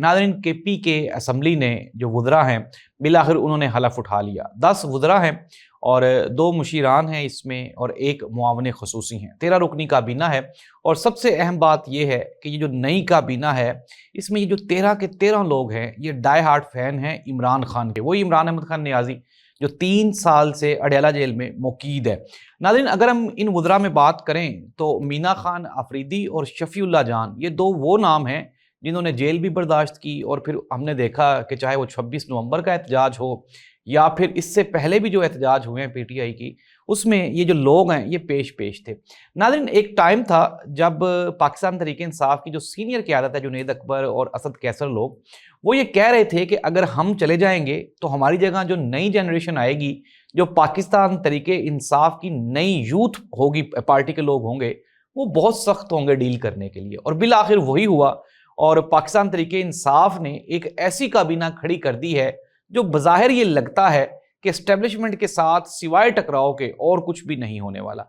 ناظرین کے پی کے اسمبلی نے جو وزراء ہیں بالآخر انہوں نے حلف اٹھا لیا۔ 10 وزراء ہیں اور 2 مشیران ہیں اس میں اور 1 معاون خصوصی ہیں۔ 13 رکنی کابینہ ہے اور سب سے اہم بات یہ ہے کہ یہ جو نئی کابینہ ہے اس میں یہ جو 13 کے 13 لوگ ہیں یہ ڈائی ہارڈ فین ہیں عمران خان کے، وہی عمران احمد خان نیازی جو 3 سال سے اڈیالہ جیل میں مقید ہے۔ ناظرین اگر ہم ان وزراء میں بات کریں تو مینا خان آفریدی اور شفیع اللہ جان یہ 2 وہ نام ہیں جنہوں نے جیل بھی برداشت کی، اور پھر ہم نے دیکھا کہ چاہے وہ 26 نومبر کا احتجاج ہو یا پھر اس سے پہلے بھی جو احتجاج ہوئے ہیں پی ٹی آئی کی، اس میں یہ جو لوگ ہیں یہ پیش تھے۔ ناظرین ایک ٹائم تھا جب پاکستان تحریک انصاف کی جو سینئر قیادت ہے جنید اکبر اور اسد کیسر لوگ وہ یہ کہہ رہے تھے کہ اگر ہم چلے جائیں گے تو ہماری جگہ جو نئی جنریشن آئے گی، جو پاکستان تحریک انصاف کی نئی یوتھ ہوگی، پارٹی کے لوگ ہوں گے، وہ بہت سخت ہوں گے ڈیل کرنے کے لیے، اور بالآخر وہی ہوا اور پاکستان تحریک انصاف نے ایک ایسی کابینہ کھڑی کر دی ہے جو بظاہر یہ لگتا ہے کہ اسٹیبلشمنٹ کے ساتھ سوائے ٹکراؤ کے اور کچھ بھی نہیں ہونے والا۔